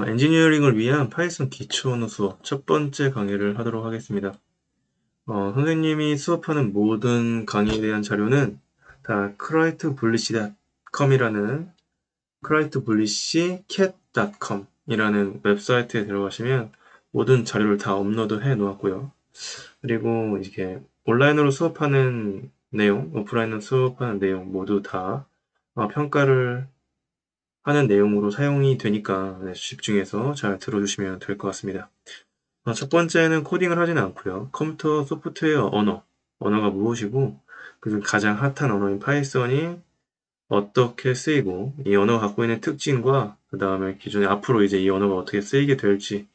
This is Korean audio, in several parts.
엔지니어링을 위한 파이썬 기초 언어 수업 첫 번째 강의를 하도록 하겠습니다. 선생님이 수업하는 모든 강의에 대한 자료는 다 criteblish.com이라는 criteblish.cat.com 이라는 웹사이트에 들어가시면 모든 자료를 다 업로드 해 놓았고요. 그리고 이렇게 온라인으로 수업하는 내용, 오프라인으로 수업하는 내용 모두 다 평가를 하는 내용으로 사용이 되니까 집중해서 잘 들어주시면 될 것 같습니다. 첫 번째는 코딩을 하지는 않고요. 컴퓨터 소프트웨어 언어가 무엇이고 그중 가장 핫한 언어인 파이썬이 어떻게 쓰이고 이 언어가 갖고 있는 특징과 그 다음에 기존에 앞으로 이제 이 언어가 어떻게 쓰이게 될지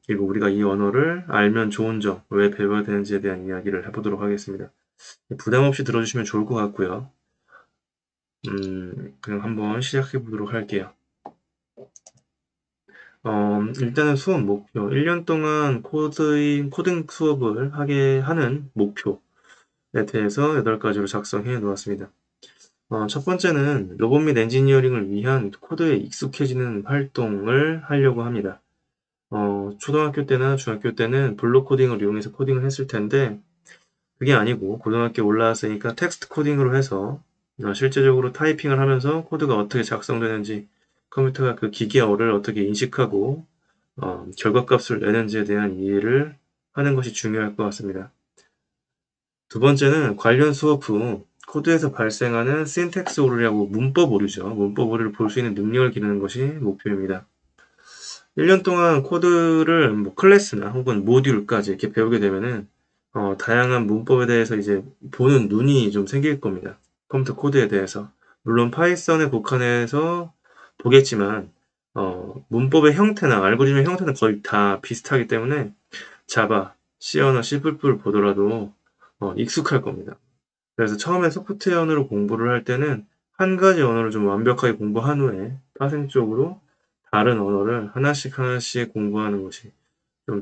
그리고 우리가 이 언어를 알면 좋은 점, 왜 배워야 되는지에 대한 이야기를 해보도록 하겠습니다. 부담 없이 들어주시면 좋을 것 같고요. 그냥 한번 시작해 보도록 할게요. 일단은 수업 목표. 1년 동안 코딩 수업을 하게 하는 목표에 대해서 8가지로 작성해 놓았습니다. 첫 번째는 로봇 및 엔지니어링을 위한 코드에 익숙해지는 활동을 하려고 합니다. 초등학교 때나 중학교 때는 블록 코딩을 이용해서 코딩을 했을 텐데, 그게 아니고 고등학교 올라왔으니까 텍스트 코딩으로 해서 실제적으로 타이핑을 하면서 코드가 어떻게 작성되는지, 컴퓨터가 그 기계어를 어떻게 인식하고 결과값을 내는지에 대한 이해를 하는 것이 중요할 것 같습니다. 두 번째는 관련 수업 후 코드에서 발생하는 신텍스 오류라고 문법 오류죠. 문법 오류를 볼 수 있는 능력을 기르는 것이 목표입니다. 1년 동안 코드를 클래스나 혹은 모듈까지 이렇게 배우게 되면은 다양한 문법에 대해서 이제 보는 눈이 좀 생길 겁니다. 컴퓨터 코드에 대해서. 물론 파이썬에 국한해서 보겠지만 문법의 형태나 알고리즘의 형태는 거의 다 비슷하기 때문에 자바, C 언어, C++ 보더라도 익숙할 겁니다. 그래서 처음에 소프트웨어 언어로 공부를 할 때는 한 가지 언어를 좀 완벽하게 공부한 후에 파생적으로 다른 언어를 하나씩 하나씩 공부하는 것이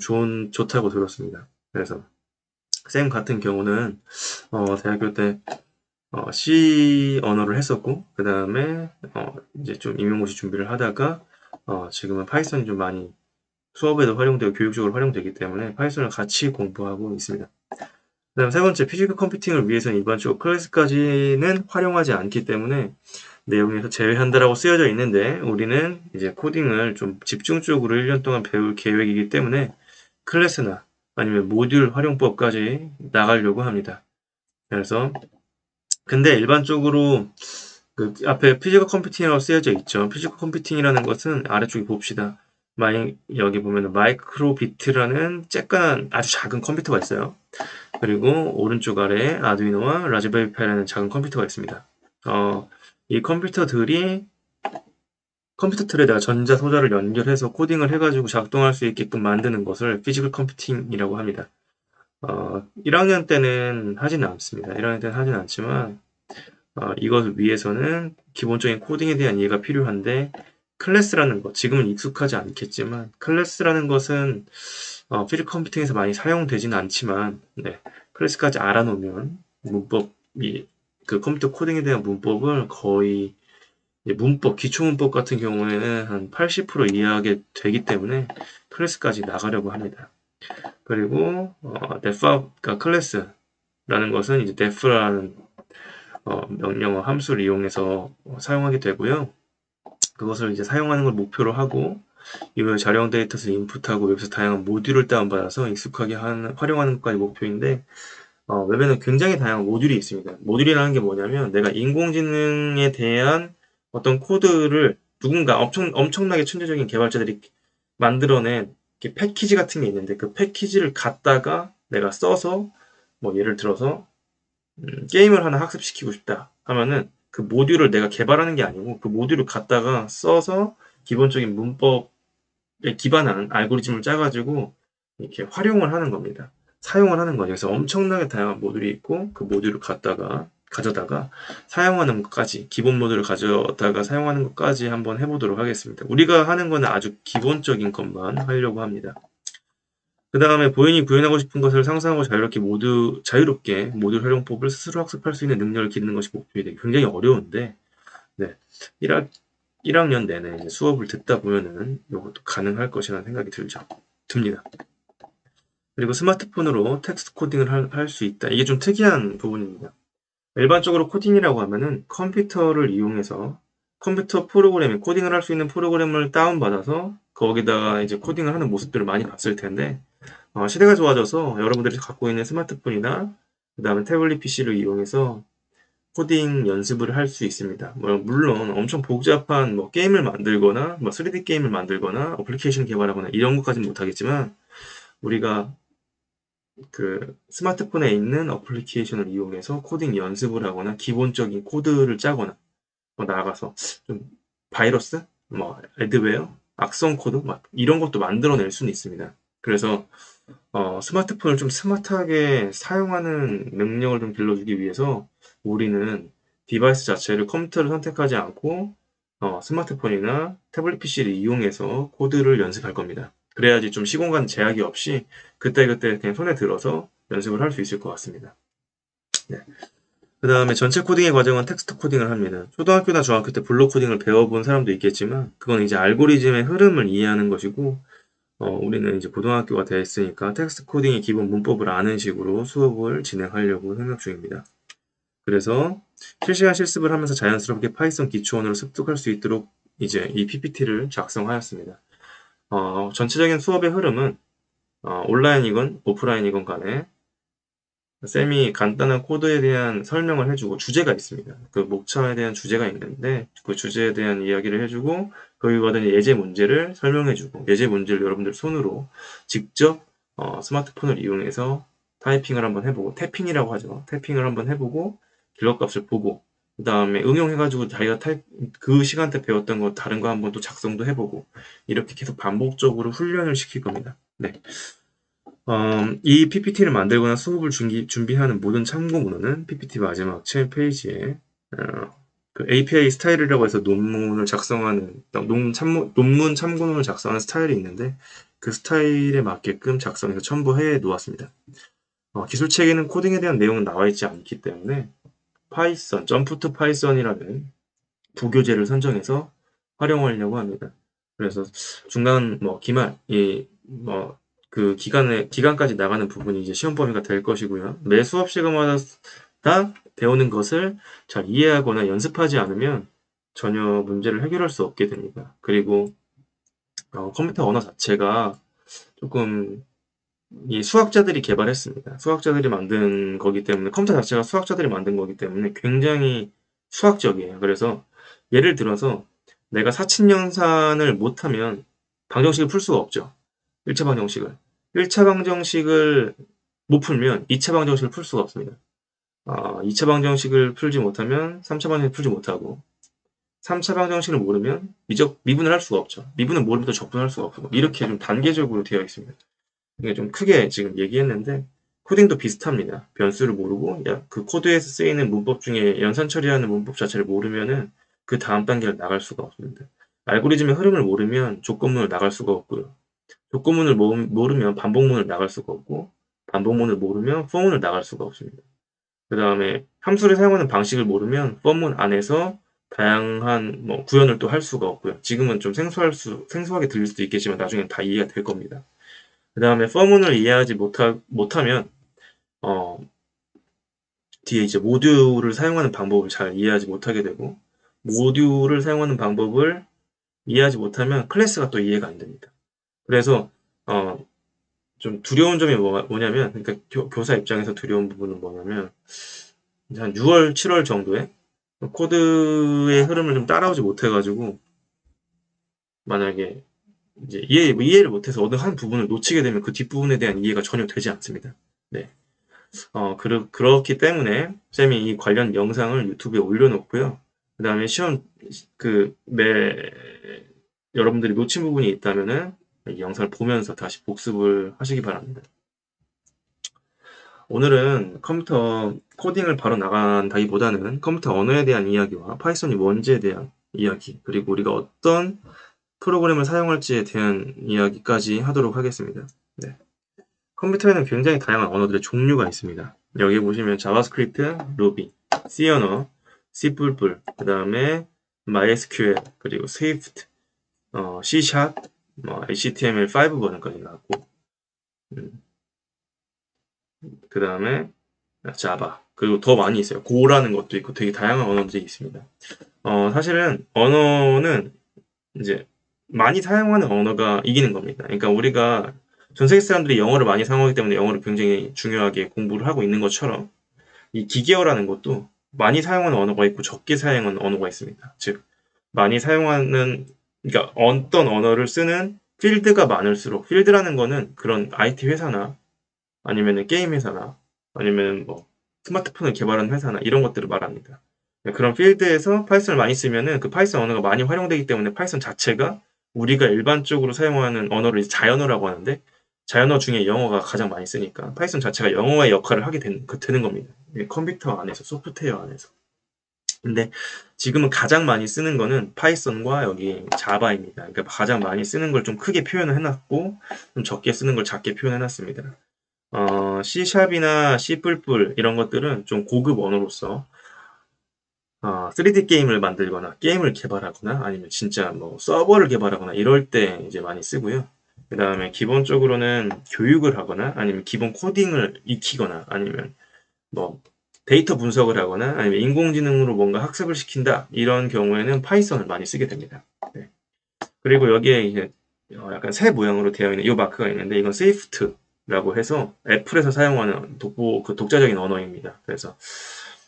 좀 좋다고 들었습니다. 그래서 쌤 같은 경우는 대학교 때 C 언어를 했었고 그 다음에 이제 좀 임용고시 준비를 하다가 지금은 파이썬이 좀 많이 수업에도 활용되고 교육적으로 활용되기 때문에 파이썬을 같이 공부하고 있습니다. 그 다음 세 번째, 피지컬 컴퓨팅을 위해서는 일반적으로 클래스까지는 활용하지 않기 때문에 내용에서 제외한다라고 쓰여져 있는데 우리는 이제 코딩을 좀 집중적으로 1년 동안 배울 계획이기 때문에 클래스나 아니면 모듈 활용법까지 나가려고 합니다. 그래서 근데 일반적으로 그 앞에 피지컬 컴퓨팅이라고 쓰여져 있죠. 피지컬 컴퓨팅이라는 것은 아래쪽에 봅시다. 여기 보면 마이크로비트라는 쬐깐 아주 작은 컴퓨터가 있어요. 그리고 오른쪽 아래에 아두이노와 라즈베리 파이라는 작은 컴퓨터가 있습니다. 이 컴퓨터들이 컴퓨터 틀에다가 전자 소자를 연결해서 코딩을 해가지고 작동할 수 있게끔 만드는 것을 피지컬 컴퓨팅이라고 합니다. 1학년 때는 하지는 않습니다. 1학년 때는 하지는 않지만 이것을 위해서는 기본적인 코딩에 대한 이해가 필요한데 클래스라는 것, 지금은 익숙하지 않겠지만 클래스라는 것은 피지컬 컴퓨팅에서 많이 사용되지는 않지만 클래스까지 알아놓으면 문법이 그 컴퓨터 코딩에 대한 문법을 거의 기초 문법 같은 경우에는 한 80% 이해하게 되기 때문에 클래스까지 나가려고 합니다. 그리고 def가 클래스라는 것은 이제 def라는 명령어 함수를 이용해서 사용하게 되고요. 그것을 이제 사용하는 걸 목표로 하고 이후에 자령 데이터를 인풋하고 여기서 다양한 모듈을 다운받아서 익숙하게 활용하는 것까지 목표인데 웹에는 굉장히 다양한 모듈이 있습니다. 모듈이라는 게 뭐냐면 내가 인공지능에 대한 어떤 코드를 누군가 엄청나게 천재적인 개발자들이 만들어낸 패키지 같은 게 있는데 그 패키지를 갖다가 내가 써서 뭐 예를 들어서 게임을 하나 학습시키고 싶다 하면은 그 모듈을 내가 개발하는 게 아니고 그 모듈을 갖다가 써서 기본적인 문법에 기반한 알고리즘을 짜가지고 이렇게 활용을 하는 겁니다. 사용을 하는 거죠. 그래서 엄청나게 다양한 모듈이 있고 그 모듈을 가져다가 사용하는 것까지 기본 모듈을 가져다가 사용하는 것까지 한번 해보도록 하겠습니다. 우리가 하는 거는 아주 기본적인 것만 하려고 합니다. 그 다음에 본인이 구현하고 싶은 것을 상상하고 자유롭게 모듈 활용법을 스스로 학습할 수 있는 능력을 기르는 것이 목표이다. 굉장히 어려운데 1학 1학년 내내 이제 수업을 듣다 보면은 이것도 가능할 것이라는 생각이 듭니다. 그리고 스마트폰으로 텍스트 코딩을 할 수 있다. 이게 좀 특이한 부분입니다. 일반적으로 코딩이라고 하면은 컴퓨터를 이용해서 컴퓨터 프로그램에 코딩을 할 수 있는 프로그램을 다운받아서 거기다가 이제 코딩을 하는 모습들을 많이 봤을 텐데, 시대가 좋아져서 여러분들이 갖고 있는 스마트폰이나 그 다음에 태블릿 PC를 이용해서 코딩 연습을 할 수 있습니다. 물론 엄청 복잡한 게임을 만들거나 3D 게임을 만들거나 어플리케이션 개발하거나 이런 것까지는 못하겠지만, 우리가 그 스마트폰에 있는 어플리케이션을 이용해서 코딩 연습을 하거나 기본적인 코드를 짜거나 나아가서 좀 바이러스, 애드웨어, 악성 코드 이런 것도 만들어낼 수는 있습니다. 그래서 스마트폰을 좀 스마트하게 사용하는 능력을 좀 길러주기 위해서 우리는 디바이스 자체를 컴퓨터를 선택하지 않고 스마트폰이나 태블릿 PC를 이용해서 코드를 연습할 겁니다. 그래야지 좀 시공간 제약이 없이 그때그때 그냥 손에 들어서 연습을 할 수 있을 것 같습니다. 네. 그 다음에 전체 코딩의 과정은 텍스트 코딩을 합니다. 초등학교나 중학교 때 블록 코딩을 배워본 사람도 있겠지만, 그건 이제 알고리즘의 흐름을 이해하는 것이고, 우리는 이제 고등학교가 됐으니까 텍스트 코딩의 기본 문법을 아는 식으로 수업을 진행하려고 생각 중입니다. 그래서 실시간 실습을 하면서 자연스럽게 파이썬 기초원으로 습득할 수 있도록 이제 이 PPT를 작성하였습니다. 전체적인 수업의 흐름은 온라인이건 오프라인이건 간에 쌤이 간단한 코드에 대한 설명을 해주고 주제가 있습니다. 그 목차에 대한 주제가 있는데 그 주제에 대한 이야기를 해주고 거기 받은 예제 문제를 설명해주고 예제 문제를 여러분들 손으로 직접 스마트폰을 이용해서 타이핑을 한번 해보고 태핑이라고 하죠. 태핑을 한번 해보고 기록값을 보고 그 다음에 응용해가지고 자기가 그 시간대 배웠던 거 다른 거 한번 또 작성도 해보고 이렇게 계속 반복적으로 훈련을 시킬 겁니다. 네. 이 PPT를 만들거나 수업을 준비하는 모든 참고문헌은 PPT 마지막 7페이지에 그 API 스타일이라고 해서 논문을 작성하는 논문 참고문을 작성하는 스타일이 있는데 그 스타일에 맞게끔 작성해서 첨부해 놓았습니다. 기술 체계는 코딩에 대한 내용은 나와 있지 않기 때문에 파이썬, 점프 투 파이썬이라는 부교재를 선정해서 활용하려고 합니다. 그래서 중간 기말 그 기간까지 나가는 부분이 이제 시험 범위가 될 것이고요. 매 수업 시간마다 다 배우는 것을 잘 이해하거나 연습하지 않으면 전혀 문제를 해결할 수 없게 됩니다. 그리고 컴퓨터 언어 자체가 조금 이 수학자들이 개발했습니다. 수학자들이 만든 거기 때문에 컴퓨터 자체가 수학자들이 만든 거기 때문에 굉장히 수학적이에요. 그래서 예를 들어서 내가 사칙연산을 못하면 방정식을 풀 수가 없죠. 1차 방정식을. 1차 방정식을 못 풀면 2차 방정식을 풀 수가 없습니다. 2차 방정식을 풀지 못하면 3차 방정식을 풀지 못하고 3차 방정식을 모르면 미분을 할 수가 없죠. 미분을 모르면 또 적분할 수가 없고 이렇게 좀 단계적으로 되어 있습니다. 이게 좀 크게 지금 얘기했는데 코딩도 비슷합니다. 변수를 모르고 그 코드에서 쓰이는 문법 중에 연산 처리하는 문법 자체를 모르면은 그 다음 단계를 나갈 수가 없습니다. 알고리즘의 흐름을 모르면 조건문을 나갈 수가 없고요. 조건문을 모르면 반복문을 나갈 수가 없고 반복문을 모르면 for문을 나갈 수가 없습니다. 그 다음에 함수를 사용하는 방식을 모르면 for문 안에서 다양한 구현을 또 할 수가 없고요. 지금은 좀 생소하게 들릴 수도 있겠지만 나중엔 다 이해가 될 겁니다. 그 다음에 for문을 이해하지 못하면 뒤에 이제 모듈을 사용하는 방법을 잘 이해하지 못하게 되고 모듈을 사용하는 방법을 이해하지 못하면 클래스가 또 이해가 안 됩니다. 그래서 좀 두려운 점이 뭐냐면 그러니까 교사 입장에서 두려운 부분은 뭐냐면 한 6월, 7월 정도에 코드의 흐름을 좀 따라오지 못해가지고 만약에 이제 이해를 못해서 어느 한 부분을 놓치게 되면 그 뒷부분에 대한 이해가 전혀 되지 않습니다. 네. 그렇기 때문에 쌤이 이 관련 영상을 유튜브에 올려놓고요. 그 다음에 시험 여러분들이 놓친 부분이 있다면은 이 영상을 보면서 다시 복습을 하시기 바랍니다. 오늘은 컴퓨터 코딩을 바로 나간다기보다는 컴퓨터 언어에 대한 이야기와 파이썬이 뭔지에 대한 이야기, 그리고 우리가 어떤 프로그램을 사용할지에 대한 이야기까지 하도록 하겠습니다. 네. 컴퓨터에는 굉장히 다양한 언어들의 종류가 있습니다. 여기 보시면 자바스크립트, 루비, C 언어, C++, 그 다음에 MySQL, 그리고 Swift, C#, HTML5 버전까지 나왔고, 음, 그 다음에 자바, 그리고 더 많이 있어요. 고라는 것도 있고 되게 다양한 언어들이 있습니다. 사실은 언어는 이제 많이 사용하는 언어가 이기는 겁니다. 그러니까 우리가 전 세계 사람들이 영어를 많이 사용하기 때문에 영어를 굉장히 중요하게 공부를 하고 있는 것처럼 이 기계어라는 것도 많이 사용하는 언어가 있고 적게 사용하는 언어가 있습니다. 즉 많이 사용하는, 그러니까 어떤 언어를 쓰는 필드가 많을수록, 필드라는 거는 그런 IT 회사나 아니면 게임 회사나 아니면 뭐 스마트폰을 개발하는 회사나 이런 것들을 말합니다. 그런 필드에서 파이썬을 많이 쓰면은 그 파이썬 언어가 많이 활용되기 때문에 파이썬 자체가 우리가 일반적으로 사용하는 언어를 이제 자연어라고 하는데, 자연어 중에 영어가 가장 많이 쓰니까 파이썬 자체가 영어의 역할을 하게 되는 겁니다. 컴퓨터 안에서, 소프트웨어 안에서. 근데 지금은 가장 많이 쓰는 거는 파이썬과 여기 자바입니다. 그러니까 가장 많이 쓰는 걸 좀 크게 표현을 해놨고, 좀 적게 쓰는 걸 작게 표현해놨습니다. C샵이나 C++ 이런 것들은 좀 고급 언어로서 3D 게임을 만들거나 게임을 개발하거나 아니면 진짜 뭐 서버를 개발하거나 이럴 때 이제 많이 쓰고요. 그 다음에 기본적으로는 교육을 하거나 아니면 기본 코딩을 익히거나 아니면 뭐 데이터 분석을 하거나 아니면 인공지능으로 뭔가 학습을 시킨다 이런 경우에는 파이썬을 많이 쓰게 됩니다. 네. 그리고 여기에 이제 약간 새 모양으로 되어 있는 이 마크가 있는데 이건 스위프트라고 해서 애플에서 사용하는 독자적인 언어입니다. 그래서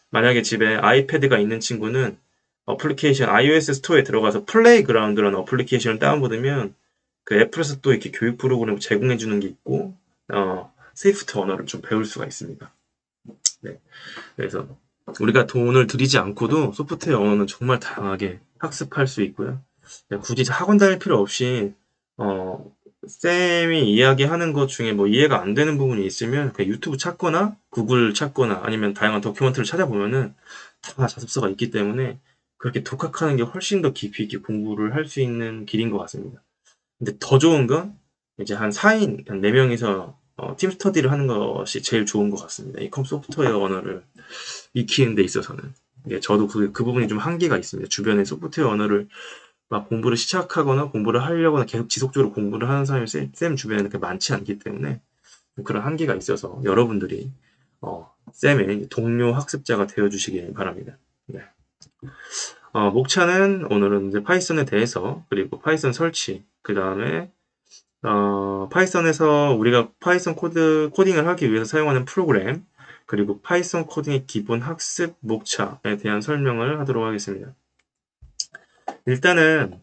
만약에 집에 아이패드가 있는 친구는 어플리케이션 iOS 스토어에 들어가서 플레이그라운드라는 어플리케이션을 다운받으면 그 애플에서 또 이렇게 교육 프로그램을 제공해 주는 게 있고 스위프트 언어를 좀 배울 수가 있습니다. 네. 그래서 우리가 돈을 들이지 않고도 소프트웨어 언어는 정말 다양하게 학습할 수 있고요. 굳이 학원 다닐 필요 없이 어, 쌤이 이야기하는 것 중에 뭐 이해가 안 되는 부분이 있으면 그냥 유튜브 찾거나 구글 찾거나 아니면 다양한 다큐멘터리를 찾아보면은 다 자습서가 있기 때문에 그렇게 독학하는 게 훨씬 더 깊이 있게 공부를 할 수 있는 길인 것 같습니다. 근데 더 좋은 건 이제 한 4인, 한 4명이서 팀 스터디를 하는 것이 제일 좋은 것 같습니다. 이 컴 소프트웨어 언어를 익히는 데 있어서는. 예, 저도 그 부분이 좀 한계가 있습니다. 주변에 소프트웨어 언어를 막 공부를 시작하거나 공부를 하려거나 계속 지속적으로 공부를 하는 사람이 쌤 주변에는 그렇게 많지 않기 때문에 그런 한계가 있어서 여러분들이 쌤의 동료 학습자가 되어주시길 바랍니다. 네. 목차는 오늘은 이제 파이썬에 대해서, 그리고 파이썬 설치, 그 다음에 파이썬에서 우리가 파이썬 코딩을 하기 위해서 사용하는 프로그램, 그리고 파이썬 코딩의 기본 학습 목차에 대한 설명을 하도록 하겠습니다. 일단은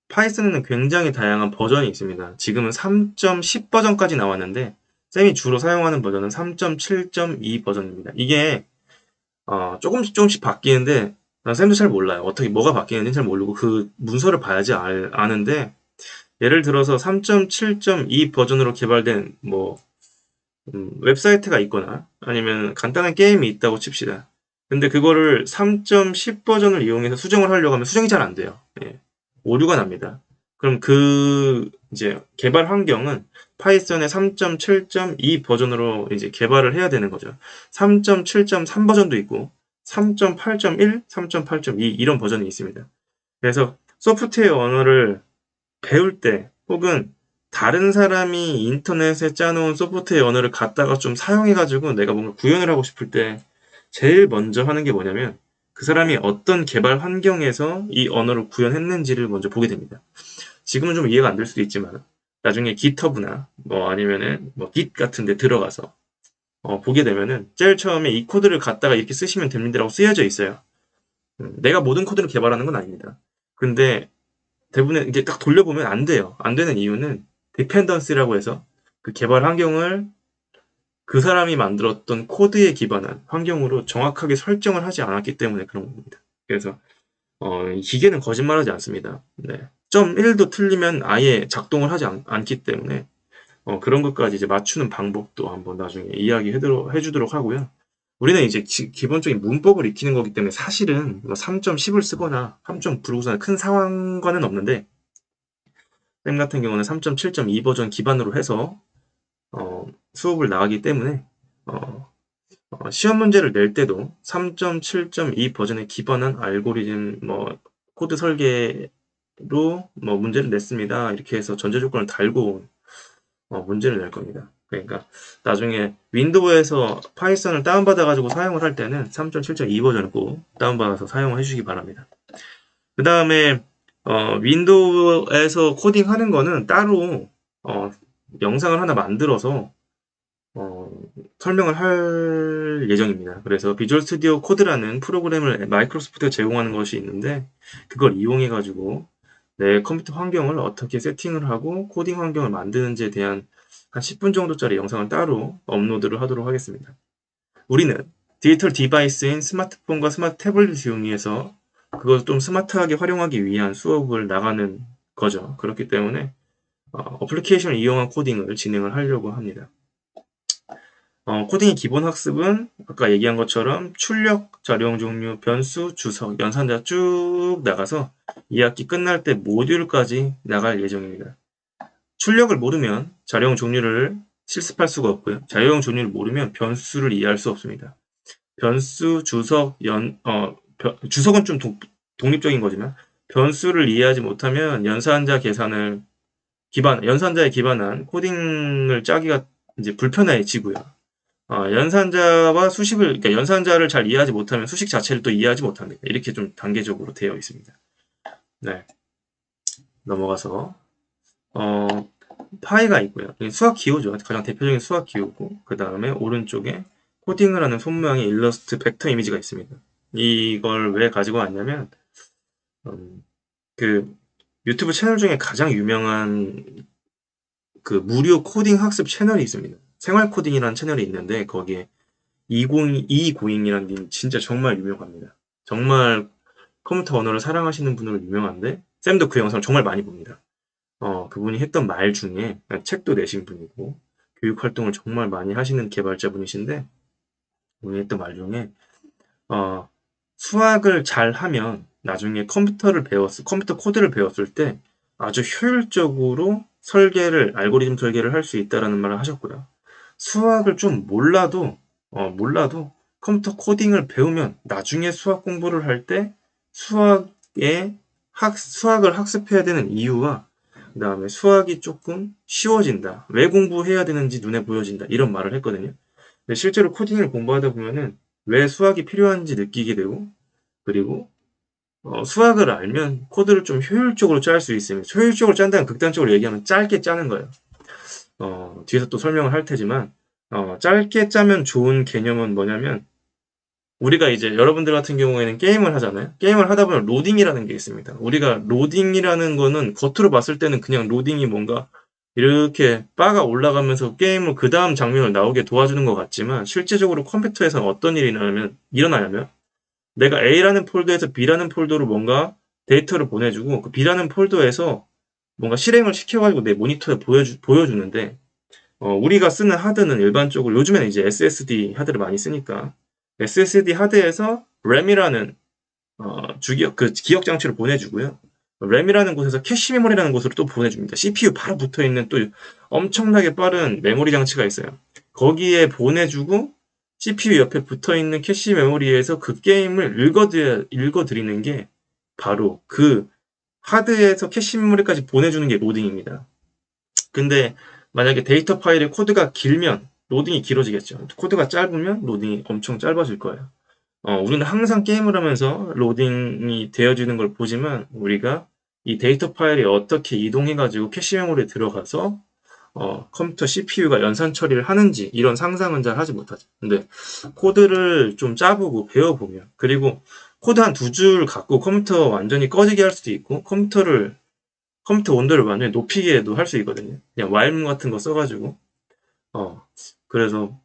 파이썬에는 굉장히 다양한 버전이 있습니다. 지금은 3.10 버전까지 나왔는데 쌤이 주로 사용하는 버전은 3.7.2 버전입니다. 이게 조금씩 바뀌는데 쌤도 잘 몰라요. 어떻게 뭐가 바뀌는지 잘 모르고 그 문서를 봐야지 아는데, 예를 들어서 3.7.2 버전으로 개발된 뭐 웹사이트가 있거나 아니면 간단한 게임이 있다고 칩시다. 근데 그거를 3.10 버전을 이용해서 수정을 하려고 하면 수정이 잘 안 돼요. 예. 오류가 납니다. 그럼 그 이제 개발 환경은 파이썬의 3.7.2 버전으로 이제 개발을 해야 되는 거죠. 3.7.3 버전도 있고 3.8.1, 3.8.2 이런 버전이 있습니다. 그래서 소프트웨어 언어를 배울 때 혹은 다른 사람이 인터넷에 짜놓은 소프트웨어 언어를 갖다가 좀 사용해가지고 내가 뭔가 구현을 하고 싶을 때 제일 먼저 하는 게 뭐냐면 그 사람이 어떤 개발 환경에서 이 언어를 구현했는지를 먼저 보게 됩니다. 지금은 좀 이해가 안 될 수도 있지만 나중에 GitHub나 뭐 아니면은 뭐 Git 같은 데 들어가서 보게 되면은 제일 처음에 이 코드를 갖다가 이렇게 쓰시면 됩니다라고 쓰여져 있어요. 내가 모든 코드를 개발하는 건 아닙니다. 근데 대부분 이제 딱 돌려보면 안 돼요. 안 되는 이유는 디펜던시라고 해서 그 개발 환경을 그 사람이 만들었던 코드에 기반한 환경으로 정확하게 설정을 하지 않았기 때문에 그런 겁니다. 그래서 이 기계는 거짓말하지 않습니다. 네. 1도 틀리면 아예 작동을 하지 않기 때문에 그런 것까지 이제 맞추는 방법도 한번 나중에 이야기해주도록 하고요. 우리는 이제 기본적인 문법을 익히는 거기 때문에 사실은 3.10을 쓰거나 3.9를 쓰거나 큰 상관은 없는데, 쌤 같은 경우는 3.7.2 버전 기반으로 해서 수업을 나가기 때문에 시험 문제를 낼 때도 3.7.2 버전에 기반한 알고리즘 코드 설계로 문제를 냈습니다. 이렇게 해서 전제 조건을 달고 문제를 낼 겁니다. 그러니까 나중에 윈도우에서 파이썬을 다운받아 가지고 사용을 할 때는 3.7.2 버전을 꼭 다운받아서 사용을 해주시기 바랍니다. 그 다음에 윈도우에서 코딩하는 거는 따로 영상을 하나 만들어서 설명을 할 예정입니다. 그래서 비주얼 스튜디오 코드라는 프로그램을 마이크로소프트가 제공하는 것이 있는데 그걸 이용해 가지고 내 컴퓨터 환경을 어떻게 세팅을 하고 코딩 환경을 만드는지에 대한 한 10분 정도짜리 영상을 따로 업로드를 하도록 하겠습니다. 우리는 디지털 디바이스인 스마트폰과 스마트 태블릿을 이용해서 그것을 좀 스마트하게 활용하기 위한 수업을 나가는 거죠. 그렇기 때문에 어플리케이션을 이용한 코딩을 진행을 하려고 합니다. 코딩의 기본 학습은 아까 얘기한 것처럼 출력, 자료형 종류, 변수, 주석, 연산자 쭉 나가서 2학기 끝날 때 모듈까지 나갈 예정입니다. 출력을 모르면 자료형 종류를 실습할 수가 없고요. 자료형 종류를 모르면 변수를 이해할 수 없습니다. 변수, 주석, 주석은 좀 독립적인 거지만 변수를 이해하지 못하면 연산자에 기반한 코딩을 짜기가 이제 불편해지고요. 연산자와 그러니까 연산자를 잘 이해하지 못하면 수식 자체를 또 이해하지 못합니다. 이렇게 좀 단계적으로 되어 있습니다. 네. 넘어가서, 파이가 있고요. 수학 기호죠. 가장 대표적인 수학 기호고, 그 다음에 오른쪽에 코딩을 하는 손모양의 일러스트 벡터 이미지가 있습니다. 이걸 왜 가지고 왔냐면, 그 유튜브 채널 중에 가장 유명한 그 무료 코딩 학습 채널이 있습니다. 생활 코딩이라는 채널이 있는데 거기에 202고잉이라는 님 진짜 정말 유명합니다. 정말 컴퓨터 언어를 사랑하시는 분으로 유명한데 쌤도 그 영상을 정말 많이 봅니다. 그분이 했던 말 중에 책도 내신 분이고 교육 활동을 정말 많이 하시는 개발자분이신데 그분이 했던 말 중에 수학을 잘 하면 나중에 컴퓨터 코드를 배웠을 때 아주 효율적으로 알고리즘 설계를 할 수 있다라는 말을 하셨고요. 수학을 좀 몰라도 컴퓨터 코딩을 배우면 나중에 수학 공부를 할 때 수학을 학습해야 되는 이유와 그 다음에 수학이 조금 쉬워진다. 왜 공부해야 되는지 눈에 보여진다. 이런 말을 했거든요. 근데 실제로 코딩을 공부하다 보면은 왜 수학이 필요한지 느끼게 되고 그리고 수학을 알면 코드를 좀 효율적으로 짤 수 있으면 효율적으로 짠다는 극단적으로 얘기하면 짧게 짜는 거예요. 뒤에서 또 설명을 할 테지만 짧게 짜면 좋은 개념은 뭐냐면 우리가 이제 여러분들 같은 경우에는 게임을 하잖아요. 게임을 하다 보면 로딩이라는 게 있습니다. 우리가 로딩이라는 거는 겉으로 봤을 때는 그냥 로딩이 뭔가 이렇게 바가 올라가면서 게임을 그 다음 장면을 나오게 도와주는 것 같지만 실제적으로 컴퓨터에서는 어떤 일이 일어나냐면 내가 A라는 폴더에서 B라는 폴더로 뭔가 데이터를 보내주고 그 B라는 폴더에서 뭔가 실행을 시켜가지고 내 모니터에 보여주는데 우리가 쓰는 하드는 일반적으로 요즘에는 이제 SSD 하드를 많이 쓰니까 SSD 하드에서 RAM이라는 기억 장치를 보내주고요. 램이라는 곳에서 캐시 메모리라는 곳으로 또 보내줍니다. CPU 바로 붙어 있는 또 엄청나게 빠른 메모리 장치가 있어요. 거기에 보내주고 CPU 옆에 붙어 있는 캐시 메모리에서 그 게임을 읽어드리는 게 바로 그 하드에서 캐시 메모리까지 보내주는 게 로딩입니다. 근데 만약에 데이터 파일의 코드가 길면 로딩이 길어지겠죠. 코드가 짧으면 로딩이 엄청 짧아질 거예요. 우리는 항상 게임을 하면서 로딩이 되어지는 걸 보지만 우리가 이 데이터 파일이 어떻게 이동해가지고 캐시 메모리에 들어가서 컴퓨터 CPU가 연산 처리를 하는지 이런 상상은 잘 하지 못하죠. 근데 코드를 좀 짜보고 배워보면 그리고 코드 한 두 줄 갖고 컴퓨터 완전히 꺼지게 할 수도 있고 컴퓨터 온도를 완전히 높이게도 할 수 있거든요. 그냥 와일문 같은 거 써가지고 그래서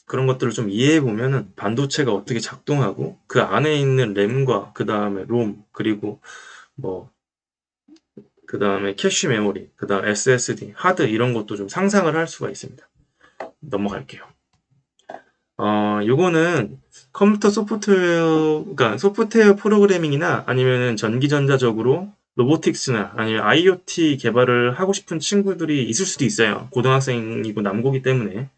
그런 것들을 좀 이해해 보면은 반도체가 어떻게 작동하고 그 안에 있는 램과 그 다음에 롬 그리고 그 다음에 캐시 메모리 그 다음 SSD 하드 이런 것도 좀 상상을 할 수가 있습니다. 넘어갈게요. 요거는 컴퓨터 그러니까 소프트웨어 프로그래밍이나 아니면은 전기전자적으로 로보틱스나 아니면 IoT 개발을 하고 싶은 친구들이 있을 수도 있어요. 고등학생이고 남고기 때문에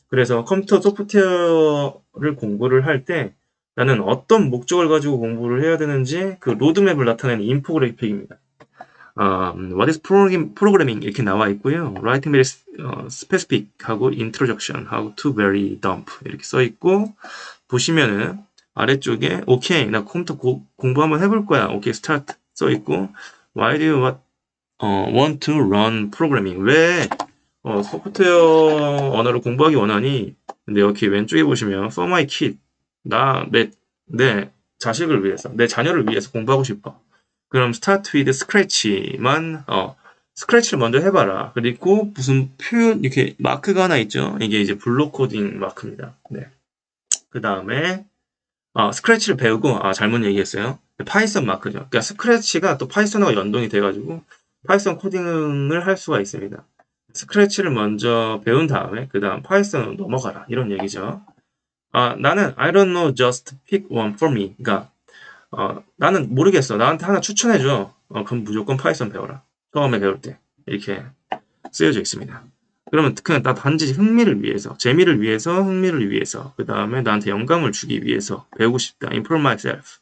그래서 컴퓨터 소프트웨어를 공부를 할 때 나는 어떤 목적을 가지고 공부를 해야 되는지 그 로드맵을 나타내는 인포그래픽입니다. What is programming 이렇게 나와 있고요. Writing very specific 하고 Introduction 하고 to very dump 이렇게 써 있고 보시면은 아래쪽에 오케이 나 컴퓨터 공부 한번 해볼 거야. 오케이 start 써 있고 Why do you want to run programming? 왜 소프트웨어 언어를 공부하기 원하니? 근데 여기 왼쪽에 보시면 for my kid 내 자식을 위해서 내 자녀를 위해서 공부하고 싶어. 그럼 start with scratch만 스크래치를 먼저 해봐라. 그리고 무슨 표현 이렇게 마크가 하나 있죠. 이게 이제 블록 코딩 마크입니다. 네. 그 다음에 스크래치를 배우고 잘못 얘기했어요. 파이썬 마크죠. 그러니까 스크래치가 또 파이썬하고 연동이 돼가지고 파이썬 코딩을 할 수가 있습니다. 스크래치를 먼저 배운 다음에 그 다음 파이썬으로 넘어가라 이런 얘기죠. 나는 I don't know, just pick one for me. 그러니까 나는 모르겠어. 나한테 하나 추천해줘. 그럼 무조건 파이썬 배워라. 처음에 배울 때 이렇게 쓰여져 있습니다. 그러면 그냥 나 단지 흥미를 위해서, 재미를 위해서, 흥미를 위해서, 그 다음에 나한테 영감을 주기 위해서 배우고 싶다. Improve myself.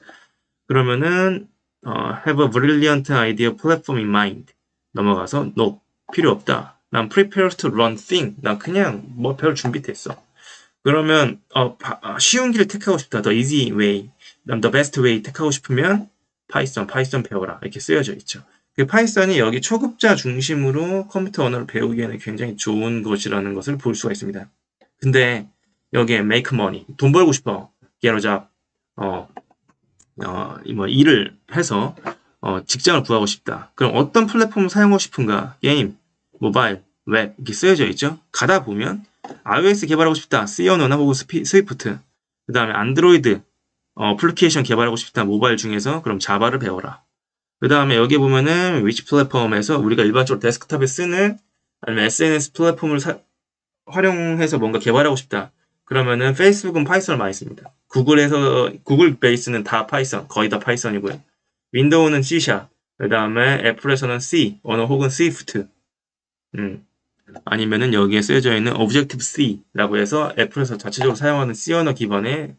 그러면은 have a brilliant idea platform in mind. 넘어가서 no, 필요 없다. 난 prepared to run thing. 난 그냥 뭐 배울 준비 됐어. 그러면 쉬운 길을 택하고 싶다. The easy way. 그다음 the best way 택하고 싶으면 파이썬 배워라. 이렇게 쓰여져 있죠. 그 파이썬이 여기 초급자 중심으로 컴퓨터 언어를 배우기에는 굉장히 좋은 것이라는 것을 볼 수가 있습니다. 근데 여기에 make money, 돈 벌고 싶어. get a job. 일을 해서 직장을 구하고 싶다. 그럼 어떤 플랫폼을 사용하고 싶은가? 게임, 모바일, 웹 이렇게 쓰여져 있죠. 가다 보면 iOS 개발하고 싶다. C 언어나 혹은 스위프트. 그 다음에 안드로이드 어플리케이션 개발하고 싶다. 모바일 중에서 그럼 자바를 배워라. 그 다음에 여기 보면은 위치 플랫폼에서 우리가 일반적으로 데스크탑에 쓰는 아니면 SNS 플랫폼을 활용해서 뭔가 개발하고 싶다. 그러면은 페이스북은 파이썬을 많이 씁니다. 구글 베이스는 다 파이썬, 거의 다 파이썬이고요. 윈도우는 C#, 그 다음에 애플에서는 C 언어 혹은 스위프트. 아니면은 여기에 쓰여져 있는 Objective-C라고 해서 애플에서 자체적으로 사용하는 C 언어 기반의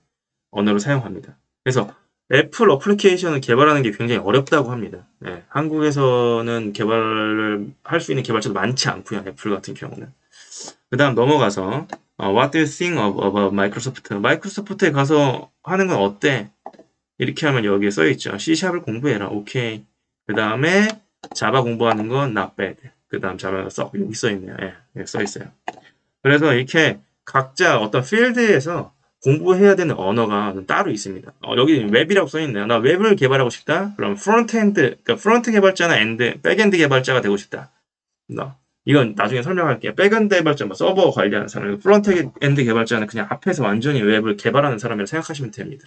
언어를 사용합니다. 그래서 애플 어플리케이션을 개발하는 게 굉장히 어렵다고 합니다. 네, 한국에서는 개발을 할 수 있는 개발자도 많지 않고요. 애플 같은 경우는. 그 다음 넘어가서 What do you think about Microsoft? 마이크로소프트에 가서 하는 건 어때? 이렇게 하면 여기에 써있죠. C#을 공부해라. 오케이. 그 다음에 자바 공부하는 건 not bad. 그 다음 자바가 여기 써있네요. 예, 써있어요. 그래서 이렇게 각자 어떤 필드에서 공부해야 되는 언어가 따로 있습니다. 여기 웹이라고 써있네요. 나 웹을 개발하고 싶다? 그럼 그러니까 프론트 개발자나 백엔드 개발자가 되고 싶다. 이건 나중에 설명할게요. 백엔드 개발자, 서버 관리하는 사람, 프론트엔드 개발자는 그냥 앞에서 완전히 웹을 개발하는 사람이라고 생각하시면 됩니다.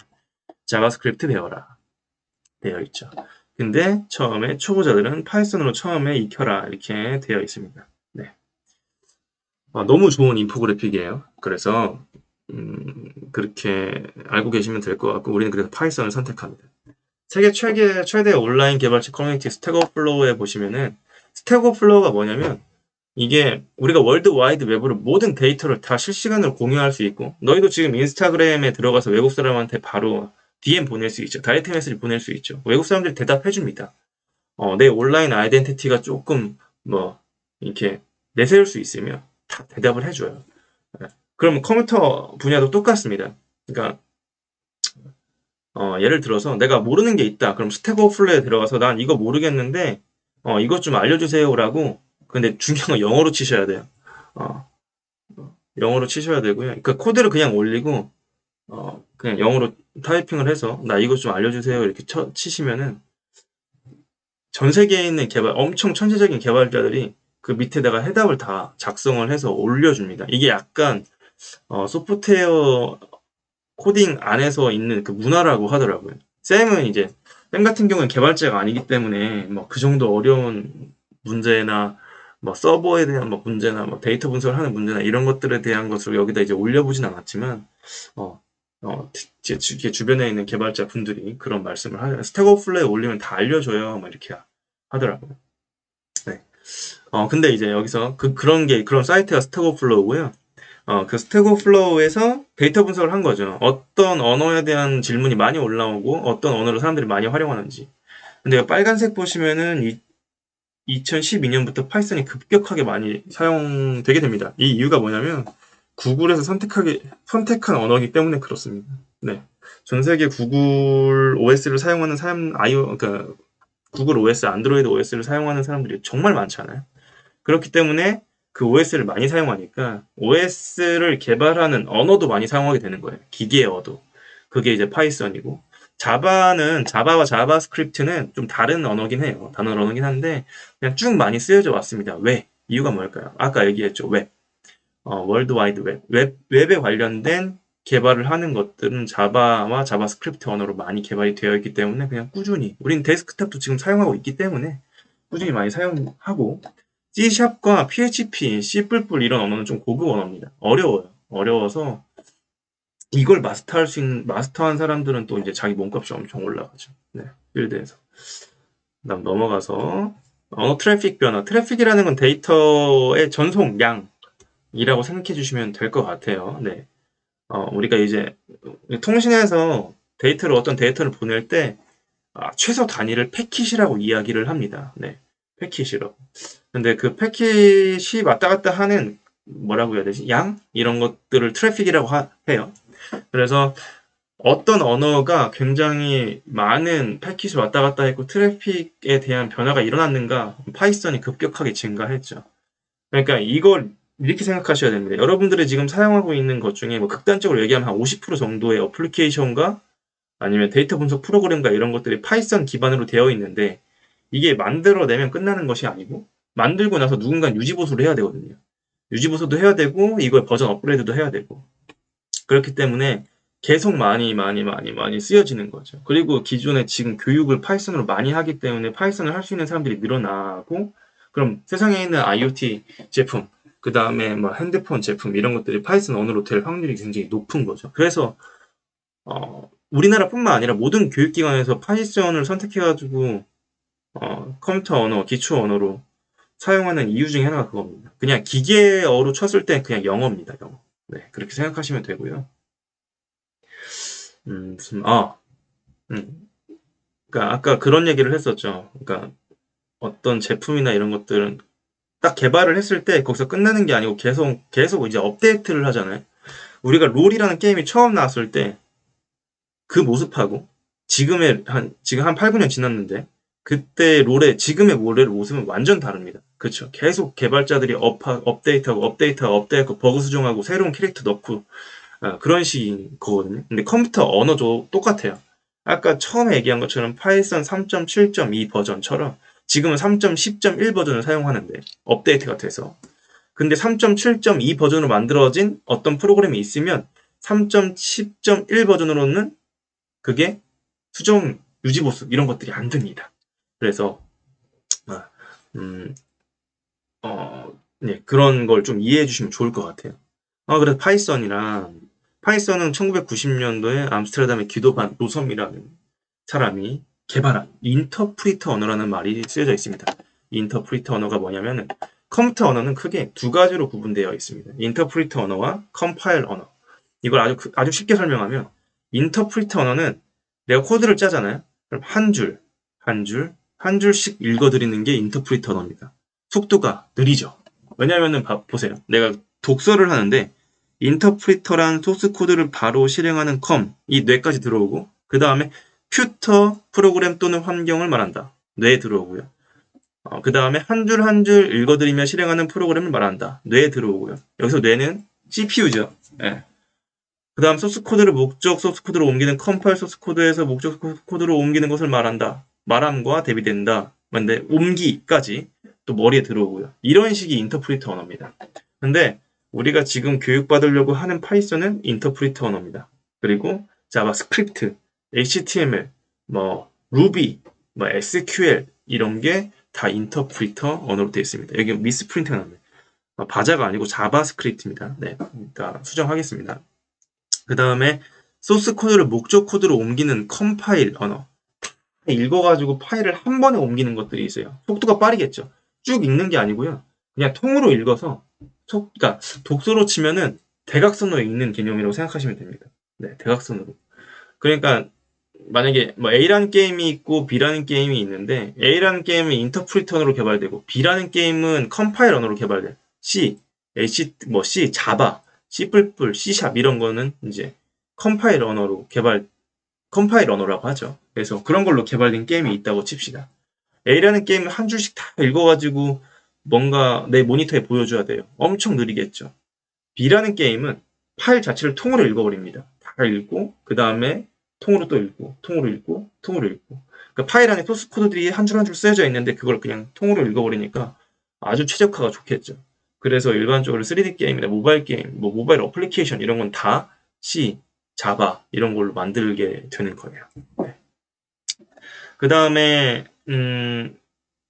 자바스크립트 배워라. 되어 있죠. 근데 처음에 초보자들은 파이썬으로 처음에 익혀라 이렇게 되어 있습니다. 네. 너무 좋은 인포그래픽이에요. 그래서 그렇게 알고 계시면 될 것 같고 우리는 그래서 파이썬을 선택합니다. 세계 최대 온라인 개발자 커뮤니티 스택오버플로우에 보시면은 스택오버플로우가 뭐냐면 이게 우리가 월드와이드 웹으로 모든 데이터를 다 실시간으로 공유할 수 있고 너희도 지금 인스타그램에 들어가서 외국 사람한테 바로 DM 보낼 수 있죠. 다이렉트 메시지 보낼 수 있죠. 외국 사람들이 대답해 줍니다. 내 온라인 아이덴티티가 조금 이렇게 내세울 수 있으면 다 대답을 해줘요. 그럼 컴퓨터 분야도 똑같습니다. 그러니까 예를 들어서 내가 모르는 게 있다. 그럼 스택 오버플로우에 들어가서 난 이거 모르겠는데 이것 좀 알려주세요라고. 근데 중요한 건 영어로 치셔야 돼요. 영어로 치셔야 되고요. 그러니까 코드를 그냥 올리고 그냥 영어로 타이핑을 해서 나 이것 좀 알려주세요 이렇게 치시면은 전 세계에 있는 엄청 천재적인 개발자들이 그 밑에다가 해답을 다 작성을 해서 올려줍니다. 이게 약간 소프트웨어 코딩 안에서 있는 그 문화라고 하더라고요. 쌤 같은 경우는 개발자가 아니기 때문에 그 정도 어려운 문제나 서버에 대한 문제나 데이터 분석을 하는 문제나 이런 것들에 대한 것을 여기다 이제 올려보진 않았지만 제 주변에 있는 개발자 분들이 그런 말씀을 하죠. 스택 오버플로우에 올리면 다 알려줘요. 이렇게 하더라고요. 네. 근데 이제 여기서 그런 사이트가 스택 오버플로우고요. 그 스택 오버플로우에서 데이터 분석을 한 거죠. 어떤 언어에 대한 질문이 많이 올라오고 어떤 언어를 사람들이 많이 활용하는지. 근데 빨간색 보시면은 2012년부터 파이썬이 급격하게 많이 사용되게 됩니다. 이 이유가 뭐냐면 구글에서 선택한 언어이기 때문에 그렇습니다. 네. 전 세계 구글 OS를 사용하는 사람, 그러니까 구글 OS, 안드로이드 OS를 사용하는 사람들이 정말 많잖아요. 그렇기 때문에 그 OS를 많이 사용하니까 OS를 개발하는 언어도 많이 사용하게 되는 거예요. 기계의 언어. 그게 이제 파이썬이고, 자바와 자바스크립트는 좀 다른 언어긴 해요. 다른 언어긴 한데 그냥 쭉 많이 쓰여져 왔습니다. 왜? 이유가 뭘까요? 아까 얘기했죠. 웹. 월드와이드 웹에 관련된 개발을 하는 것들은 자바와 자바스크립트 언어로 많이 개발이 되어 있기 때문에 그냥 꾸준히, 우린 데스크탑도 지금 사용하고 있기 때문에 꾸준히 많이 사용하고, C샵과 PHP, C++ 이런 언어는 좀 고급 언어입니다. 어려워요. 어려워서 이걸 마스터한 사람들은 또 이제 자기 몸값이 엄청 올라가죠. 네, 필드에서. 그다음 넘어가서 언어 트래픽 변화. 트래픽이라는 건 데이터의 전송량이라고 생각해 주시면 될 것 같아요. 네. 우리가 이제 통신에서 어떤 데이터를 보낼 때 최소 단위를 패킷이라고 이야기를 합니다. 네. 패킷이라고. 근데 그 패킷이 왔다 갔다 하는, 뭐라고 해야 되지? 양? 이런 것들을 트래픽이라고 해요. 그래서 어떤 언어가 굉장히 많은 패킷이 왔다 갔다 했고 트래픽에 대한 변화가 일어났는가? 파이썬이 급격하게 증가했죠. 그러니까 이걸 이렇게 생각하셔야 됩니다. 여러분들이 지금 사용하고 있는 것 중에 뭐 극단적으로 얘기하면 한 50% 정도의 어플리케이션과 아니면 데이터 분석 프로그램과 이런 것들이 파이썬 기반으로 되어 있는데, 이게 만들어내면 끝나는 것이 아니고 만들고 나서 누군가 유지보수를 해야 되거든요. 유지보수도 해야 되고 이걸 버전 업그레이드도 해야 되고, 그렇기 때문에 계속 많이 쓰여지는 거죠. 그리고 기존에 지금 교육을 파이썬으로 많이 하기 때문에 파이썬을 할 수 있는 사람들이 늘어나고, 그럼 세상에 있는 IoT 제품, 그 다음에 뭐 핸드폰 제품 이런 것들이 파이썬 언어로 될 확률이 굉장히 높은 거죠. 그래서 우리나라뿐만 아니라 모든 교육기관에서 파이썬을 선택해가지고 컴퓨터 언어, 기초 언어로 사용하는 이유 중에 하나가 그겁니다. 그냥 기계어로 쳤을 때 그냥 영어입니다. 영어. 네, 그렇게 생각하시면 되고요. 그러니까 아까 그런 얘기를 했었죠. 그러니까 어떤 제품이나 이런 것들은 딱 개발을 했을 때 거기서 끝나는 게 아니고 계속 이제 업데이트를 하잖아요. 우리가 롤이라는 게임이 처음 나왔을 때 그 모습하고 지금 한 8, 9년 지났는데 그때 지금의 롤의 모습은 완전 다릅니다. 그렇죠. 계속 개발자들이 업데이트하고 버그 수정하고 새로운 캐릭터 넣고 그런 식인 거거든요. 근데 컴퓨터 언어도 똑같아요. 아까 처음에 얘기한 것처럼 파이썬 3.7.2 버전처럼 지금은 3.10.1 버전을 사용하는데 업데이트가 돼서, 근데 3.7.2 버전으로 만들어진 어떤 프로그램이 있으면 3.10.1 버전으로는 그게 수정, 유지보수 이런 것들이 안 됩니다. 그래서 네, 그런 걸 좀 이해해 주시면 좋을 것 같아요. 그래서 파이썬은 1990년도에 암스테르담의 기도반 로섬이라는 사람이 개발한 인터프리터 언어라는 말이 쓰여져 있습니다. 인터프리터 언어가 뭐냐면, 컴퓨터 언어는 크게 두 가지로 구분되어 있습니다. 인터프리터 언어와 컴파일 언어. 이걸 아주 쉽게 설명하면, 인터프리터 언어는 내가 코드를 짜잖아요. 그럼 한 줄씩 읽어드리는 게 인터프리터 언어입니다. 속도가 느리죠. 왜냐면은 보세요. 내가 독서를 하는데 인터프리터란 소스 코드를 바로 실행하는 이 뇌까지 들어오고, 그 다음에 퓨터 프로그램 또는 환경을 말한다. 뇌에 들어오고요. 그 다음에 한 줄 한 줄 읽어드리며 실행하는 프로그램을 말한다. 뇌에 들어오고요. 여기서 뇌는 CPU죠. 예. 그 다음 소스 코드를 목적 소스 코드로 옮기는 컴파일 소스 코드에서 목적 소스 코드로 옮기는 것을 말한다. 말함과 대비된다. 근데 옮기까지 또 머리에 들어오고요. 이런 식이 인터프리터 언어입니다. 근데 우리가 지금 교육받으려고 하는 파이썬은 인터프리터 언어입니다. 그리고 자바스크립트, HTML, 루비, SQL 이런 게 다 인터프리터 언어로 되어 있습니다. 여기 미스프린트가 나옵니다. 바자가 아니고 자바스크립트입니다. 네, 일단 수정하겠습니다. 그 다음에 소스 코드를 목적 코드로 옮기는 컴파일 언어. 읽어가지고 파일을 한 번에 옮기는 것들이 있어요. 속도가 빠르겠죠. 쭉 읽는 게 아니고요. 그냥 통으로 읽어서, 그러니까 독서로 치면은 대각선으로 읽는 개념이라고 생각하시면 됩니다. 네, 대각선으로. 그러니까 만약에 뭐 A라는 게임이 있고 B라는 게임이 있는데 A라는 게임은 인터프리터로 개발되고 B라는 게임은 컴파일 언어로 개발돼. C, C, 자바, C++, C# 이런 거는 이제 컴파일 언어로 컴파일 언어라고 하죠. 그래서 그런 걸로 개발된 게임이 있다고 칩시다. A라는 게임을 한 줄씩 다 읽어가지고 뭔가 내 모니터에 보여줘야 돼요. 엄청 느리겠죠. B라는 게임은 파일 자체를 통으로 읽어버립니다. 다 읽고 그 다음에 통으로 또 읽고 통으로 읽고 통으로 읽고 그러니까 파일 안에 소스 코드들이 한 줄 한 줄 쓰여져 있는데 그걸 그냥 통으로 읽어버리니까 아주 최적화가 좋겠죠. 그래서 일반적으로 3D 게임이나 모바일 게임, 뭐 모바일 어플리케이션 이런 건 다 C, 자바 이런 걸로 만들게 되는 거예요. 네. 그 다음에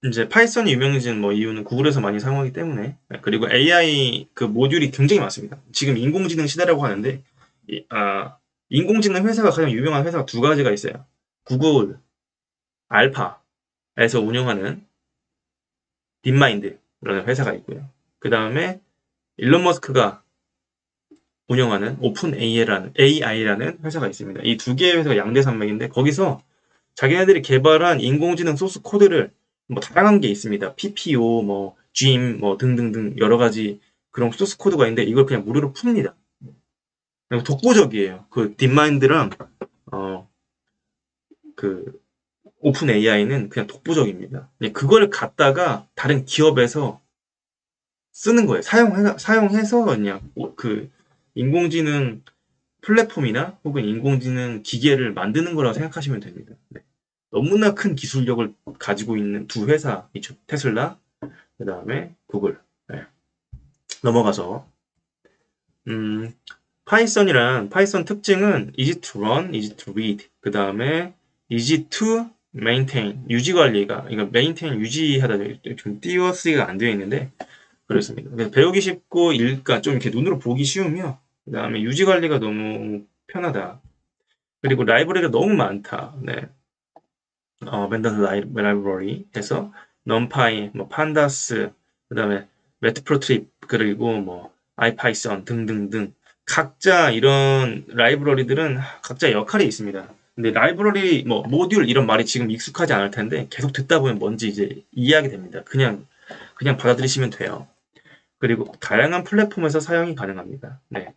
이제 파이썬이 유명해진 뭐 이유는 구글에서 많이 사용하기 때문에 그리고 AI 그 모듈이 굉장히 많습니다. 지금 인공지능 시대라고 하는데 인공지능 회사가 가장 유명한 회사가 두 가지가 있어요. 구글 알파에서 운영하는 딥마인드라는 회사가 있고요. 그 다음에 일론 머스크가 운영하는 오픈 AI라는 회사가 있습니다. 이 두 개의 회사가 양대산맥인데 거기서 자기네들이 개발한 인공지능 소스 코드를 뭐 다양한 게 있습니다. PPO, 뭐 GIM, 뭐 등등등 여러 가지 그런 소스 코드가 있는데 이걸 그냥 무료로 풉니다. 독보적이에요. 그 딥마인드랑 그 오픈 AI는 그냥 독보적입니다. 그걸 갖다가 다른 기업에서 쓰는 거예요. 사용해서 그냥 그 인공지능 플랫폼이나 혹은 인공지능 기계를 만드는 거라고 생각하시면 됩니다. 네. 너무나 큰 기술력을 가지고 있는 두 회사이죠. 테슬라, 그 다음에 구글. 네. 넘어가서 파이썬 특징은 easy to run, easy to read. 그 다음에 easy to maintain, 유지 관리가, 이거 maintain 유지하다 좀 띄어쓰기가 안 되어 있는데 그렇습니다. 배우기 쉽고 그러니까 좀 이렇게 눈으로 보기 쉬우며 그 다음에 유지 관리가 너무 편하다. 그리고 라이브러리가 너무 많다. 네. 멘더스 라이브러리 해서 numpy, 뭐 pandas, 그 다음에 matplotlib 그리고 뭐 ipython 등등등 각자 이런 라이브러리들은 각자 역할이 있습니다. 근데 라이브러리 뭐 모듈 이런 말이 지금 익숙하지 않을 텐데 계속 듣다 보면 뭔지 이제 이해하게 됩니다. 그냥 받아들이시면 돼요. 그리고 다양한 플랫폼에서 사용이 가능합니다. 네.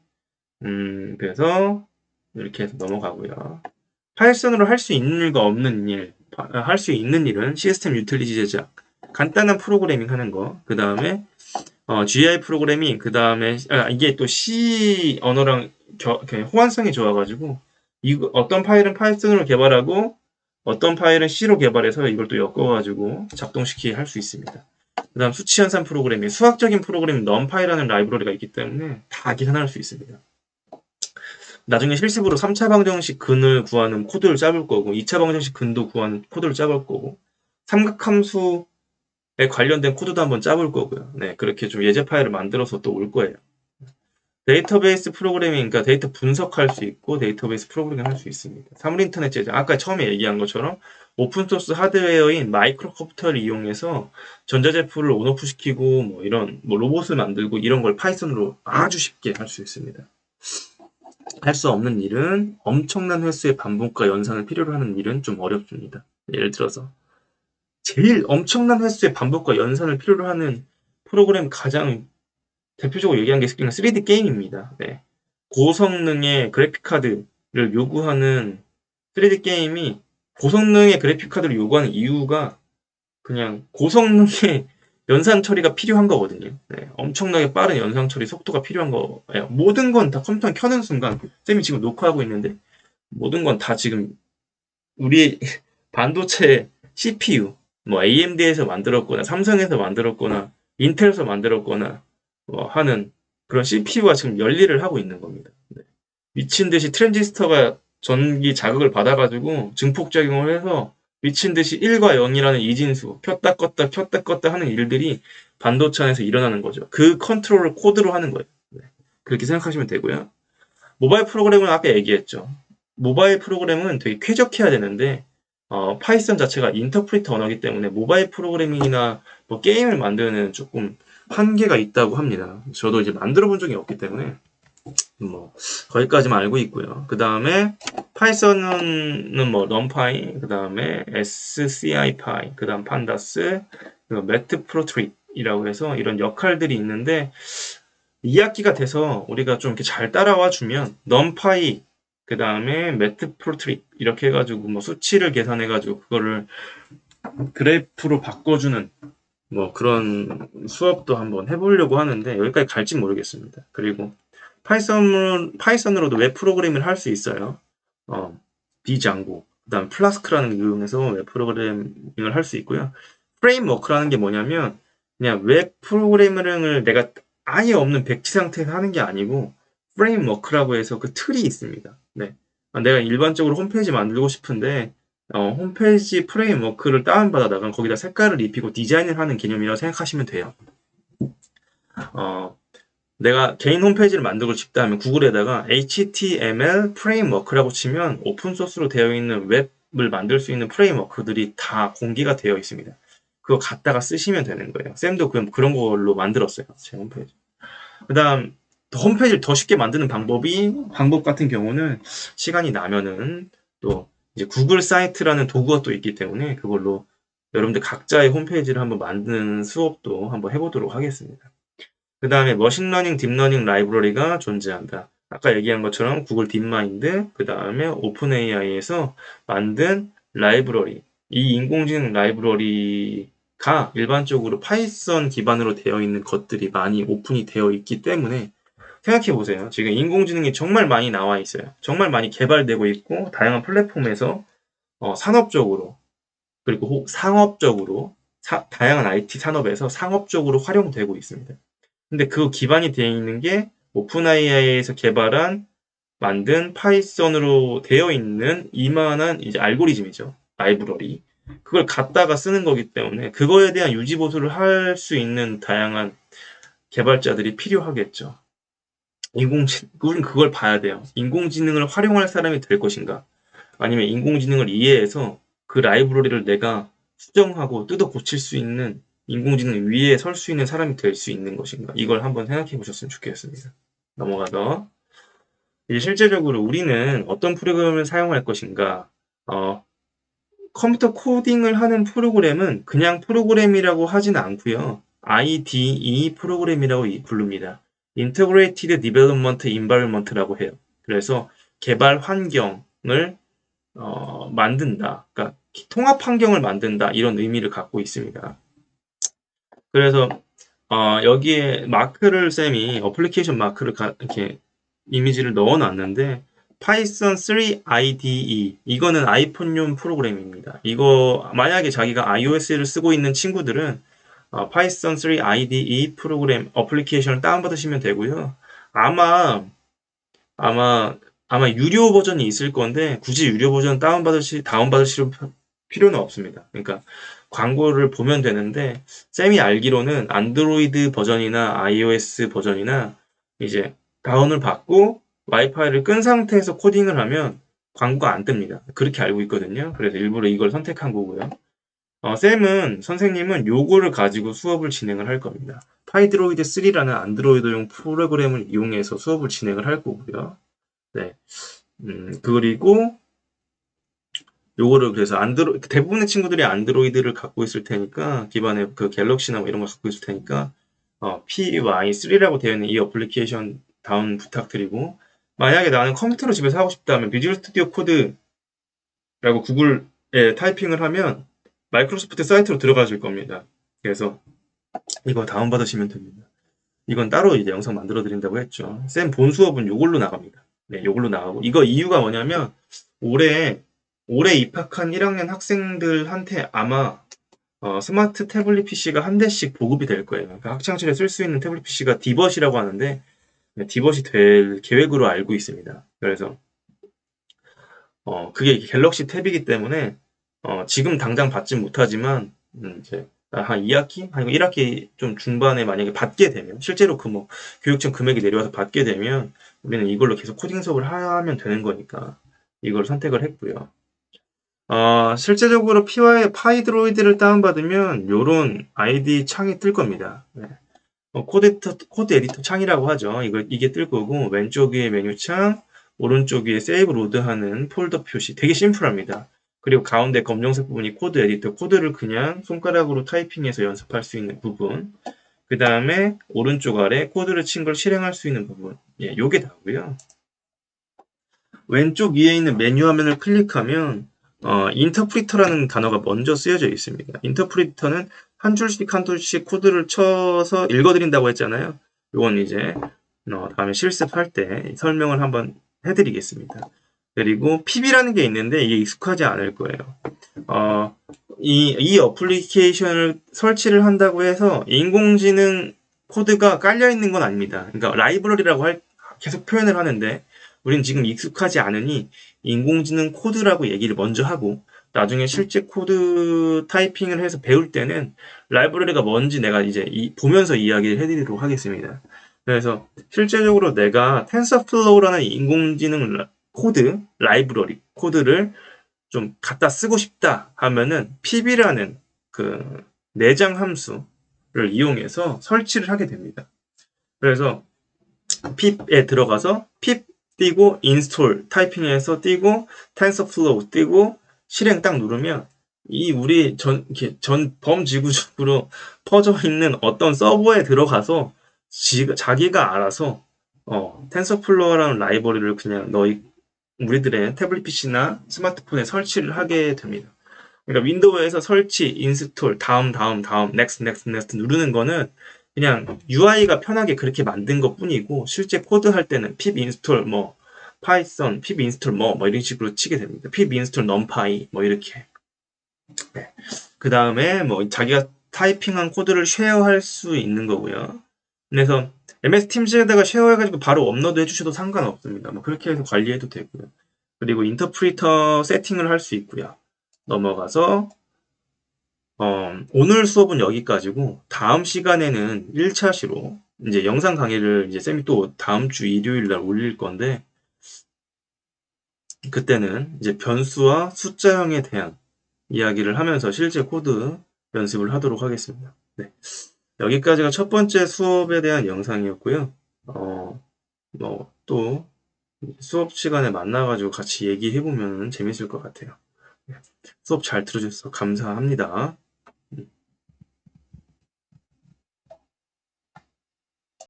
그래서 이렇게 해서 넘어가고요. 파이썬으로 할 수 있는 일과 없는 일, 할 수 있는 일은 시스템 유틸리티 제작, 간단한 프로그래밍 하는 거, 그 다음에 GI 프로그래밍, 그 다음에 이게 또 C 언어랑 호환성이 좋아가지고 어떤 파일은 파이썬으로 개발하고 어떤 파일은 C로 개발해서 이걸 또 엮어가지고 작동시키게 할 수 있습니다. 그 다음 수치 연산 프로그래밍, 수학적인 프로그래밍 numpy라는 라이브러리가 있기 때문에 다 계산할 수 있습니다. 나중에 실습으로 3차 방정식 근을 구하는 코드를 짜볼 거고 2차 방정식 근도 구하는 코드를 짜볼 거고 삼각함수에 관련된 코드도 한번 짜볼 거고요. 네, 그렇게 좀 예제 파일을 만들어서 또 올 거예요. 데이터베이스 프로그래밍, 그러니까 데이터 분석할 수 있고 데이터베이스 프로그래밍 할 수 있습니다. 사물인터넷 제작, 아까 처음에 얘기한 것처럼 오픈소스 하드웨어인 마이크로컴퓨터를 이용해서 전자제품을 온오프 시키고 뭐 이런 뭐 로봇을 만들고 이런 걸 파이썬으로 아주 쉽게 할 수 있습니다. 할 수 없는 일은 엄청난 횟수의 반복과 연산을 필요로 하는 일은 좀 어렵습니다. 예를 들어서 제일 엄청난 횟수의 반복과 연산을 필요로 하는 프로그램 가장 대표적으로 얘기한 게 그냥 3D 게임입니다. 네. 고성능의 그래픽카드를 요구하는 3D 게임이 고성능의 그래픽카드를 요구하는 이유가 그냥 고성능의 연산 처리가 필요한 거거든요. 네. 엄청나게 빠른 연산 처리 속도가 필요한 거예요. 모든 건 다 컴퓨터 켜는 순간 쌤이 지금 녹화하고 있는데 모든 건 다 지금 우리 반도체 CPU 뭐 AMD에서 만들었거나 삼성에서 만들었거나 인텔에서 만들었거나 하는 그런 CPU가 지금 열일을 하고 있는 겁니다. 네. 미친 듯이 트랜지스터가 전기 자극을 받아가지고 증폭작용을 해서 미친 듯이 1과 0이라는 이진수 켰다 껐다 하는 일들이 반도체 안에서 일어나는 거죠. 그 컨트롤을 코드로 하는 거예요. 네. 그렇게 생각하시면 되고요. 모바일 프로그램은 아까 얘기했죠. 모바일 프로그램은 되게 쾌적해야 되는데 파이썬 자체가 인터프리터 언어이기 때문에 모바일 프로그래밍이나 뭐 게임을 만드는 조금 한계가 있다고 합니다. 저도 이제 만들어 본 적이 없기 때문에 뭐 거기까지만 알고 있고요. 그 다음에 파이썬은 뭐 numpy, 그 다음에 scipy, 그 다음 pandas, 그리고 matplotlib이라고 해서 이런 역할들이 있는데 2학기가 돼서 우리가 좀 이렇게 잘 따라와 주면 numpy, 그 다음에 matplotlib 이렇게 해가지고 뭐 수치를 계산해가지고 그거를 그래프로 바꿔주는 뭐 그런 수업도 한번 해보려고 하는데 여기까지 갈지 모르겠습니다. 그리고 파이썬으로도 웹 프로그램을 할 수 있어요. 비장고, 그다음 플라스크라는 걸 이용해서 웹 프로그래밍을 할 수 있고요. 프레임워크라는 게 뭐냐면 그냥 웹 프로그래밍을 내가 아예 없는 백지 상태에서 하는 게 아니고 프레임워크라고 해서 그 틀이 있습니다. 네. 내가 일반적으로 홈페이지 만들고 싶은데 홈페이지 프레임워크를 다운받아다가 거기다 색깔을 입히고 디자인을 하는 개념이라고 생각하시면 돼요. 내가 개인 홈페이지를 만들고 싶다 하면 구글에다가 HTML 프레임워크라고 치면 오픈소스로 되어 있는 웹을 만들 수 있는 프레임워크들이 다 공개가 되어 있습니다. 그거 갖다가 쓰시면 되는 거예요. 쌤도 그런 걸로 만들었어요. 제 홈페이지. 그 다음, 홈페이지를 더 쉽게 만드는 방법 같은 경우는 시간이 나면은 또 이제 구글 사이트라는 도구가 또 있기 때문에 그걸로 여러분들 각자의 홈페이지를 한번 만드는 수업도 한번 해보도록 하겠습니다. 그 다음에 머신러닝, 딥러닝 라이브러리가 존재한다. 아까 얘기한 것처럼 구글 딥마인드, 그 다음에 오픈AI에서 만든 라이브러리, 이 인공지능 라이브러리가 일반적으로 파이썬 기반으로 되어 있는 것들이 많이 오픈이 되어 있기 때문에 생각해 보세요. 지금 인공지능이 정말 많이 나와 있어요. 정말 많이 개발되고 있고 다양한 플랫폼에서 산업적으로 그리고 상업적으로 다양한 IT 산업에서 상업적으로 활용되고 있습니다. 근데 그 기반이 되어 있는 게 오픈AI에서 만든 파이썬으로 되어 있는 이만한 이제 알고리즘이죠. 라이브러리. 그걸 갖다가 쓰는 거기 때문에 그거에 대한 유지 보수를 할 수 있는 다양한 개발자들이 필요하겠죠. 우린 그걸 봐야 돼요. 인공지능을 활용할 사람이 될 것인가? 아니면 인공지능을 이해해서 그 라이브러리를 내가 수정하고 뜯어 고칠 수 있는 인공지능 위에 설 수 있는 사람이 될 수 있는 것인가? 이걸 한번 생각해 보셨으면 좋겠습니다. 넘어가서 이제 실제적으로 우리는 어떤 프로그램을 사용할 것인가? 컴퓨터 코딩을 하는 프로그램은 그냥 프로그램이라고 하지는 않고요. IDE 프로그램이라고 부릅니다. Integrated Development Environment라고 해요. 그래서 개발 환경을 만든다. 그러니까 통합 환경을 만든다. 이런 의미를 갖고 있습니다. 그래서 여기에 쌤이 어플리케이션 마크를 이렇게 이미지를 넣어놨는데 파이썬 3 IDE 이거는 아이폰용 프로그램입니다. 이거 만약에 자기가 iOS를 쓰고 있는 친구들은 파이썬 3 IDE 프로그램 어플리케이션을 다운받으시면 되고요. 아마 아마 유료 버전이 있을 건데 굳이 유료 버전 다운받으실 필요는 없습니다. 그러니까 광고를 보면 되는데 쌤이 알기로는 안드로이드 버전이나 iOS 버전이나 이제 다운을 받고 와이파이를 끈 상태에서 코딩을 하면 광고가 안 뜹니다. 그렇게 알고 있거든요. 그래서 일부러 이걸 선택한 거고요. 선생님은 요거를 가지고 수업을 진행을 할 겁니다. 파이드로이드 3라는 안드로이드용 프로그램을 이용해서 수업을 진행을 할 거고요. 네. 그리고 요거를 그래서 대부분의 친구들이 안드로이드를 갖고 있을 테니까 기반의 그 갤럭시나 뭐 이런 걸 갖고 있을 테니까 PY3라고 되어 있는 이 어플리케이션 다운 부탁드리고 만약에 나는 컴퓨터로 집에서 하고 싶다면 비주얼 스튜디오 코드라고 구글에 타이핑을 하면 마이크로소프트 사이트로 들어가실 겁니다. 그래서 이거 다운받으시면 됩니다. 이건 따로 이제 영상 만들어 드린다고 했죠. 쌤 본 수업은 요걸로 나갑니다. 네, 요걸로 나가고 이거 이유가 뭐냐면 올해 입학한 1학년 학생들한테 아마 스마트 태블릿 PC가 한 대씩 보급이 될 거예요. 그러니까 학창시절에 쓸 수 있는 태블릿 PC가 디벗이라고 하는데 디벗이 될 계획으로 알고 있습니다. 그래서 그게 갤럭시 탭이기 때문에 지금 당장 받진 못하지만 이제 한 2학기? 아니면 1학기 좀 중반에 만약에 받게 되면 실제로 교육청 금액이 내려와서 받게 되면 우리는 이걸로 계속 코딩 수업을 하면 되는 거니까 이걸 선택을 했고요. 실제적으로 파이드로이드를 다운받으면 요런 아이디 창이 뜰 겁니다. 네. 코드 에디터 창이라고 하죠. 이게 뜰 거고, 왼쪽 위에 메뉴 창, 오른쪽 위에 세이브 로드 하는 폴더 표시. 되게 심플합니다. 그리고 가운데 검정색 부분이 코드 에디터, 코드를 그냥 손가락으로 타이핑해서 연습할 수 있는 부분. 그 다음에 오른쪽 아래 코드를 친 걸 실행할 수 있는 부분. 예, 요게 다고요. 왼쪽 위에 있는 메뉴 화면을 클릭하면 인터프리터라는 단어가 먼저 쓰여져 있습니다. 인터프리터는 한 줄씩 한 줄씩 코드를 쳐서 읽어드린다고 했잖아요. 이건 이제 다음에 실습할 때 설명을 한번 해드리겠습니다. 그리고 PB라는 게 있는데 이게 익숙하지 않을 거예요. 이 어플리케이션을 설치를 한다고 해서 인공지능 코드가 깔려 있는 건 아닙니다. 그러니까 라이브러리라고 계속 표현을 하는데 우린 지금 익숙하지 않으니 인공지능 코드라고 얘기를 먼저 하고 나중에 실제 코드 타이핑을 해서 배울 때는 라이브러리가 뭔지 내가 이제 보면서 이야기를 해드리도록 하겠습니다. 그래서 실제적으로 내가 텐서플로우라는 인공지능 코드, 라이브러리 코드를 좀 갖다 쓰고 싶다 하면은 pb라는 그 내장 함수를 이용해서 설치를 하게 됩니다. 그래서 pip에 들어가서 pip 띄고 install 타이핑해서 띄고 tensorflow 띄고 실행 딱 누르면 우리 전 범지구적으로 퍼져 있는 어떤 서버에 들어가서 자기가 알아서 텐서플로우라는 라이브러리를 그냥 우리들의 태블릿 PC나 스마트폰에 설치를 하게 됩니다. 그러니까 윈도우에서 설치, 인스톨, 다음, next 누르는 거는 그냥 UI가 편하게 그렇게 만든 것 뿐이고 실제 코드 할 때는 pip install python, pip install 이런 식으로 치게 됩니다. pip install numpy 이렇게. 네. 그 다음에 자기가 타이핑한 코드를 쉐어할 수 있는 거고요. 그래서 MS 팀즈에다가 쉐어해가지고 바로 업로드 해주셔도 상관없습니다. 그렇게 해서 관리해도 되고요. 그리고 인터프리터 세팅을 할 수 있고요. 넘어가서 오늘 수업은 여기까지고 다음 시간에는 1차 시로 이제 영상 강의를 이제 쌤이 또 다음 주 일요일 날 올릴 건데 그때는 이제 변수와 숫자형에 대한 이야기를 하면서 실제 코드 연습을 하도록 하겠습니다. 네. 여기까지가 첫 번째 수업에 대한 영상이었고요. 또 수업 시간에 만나가지고 같이 얘기해보면 재밌을 것 같아요. 수업 잘 들어주셔서 감사합니다.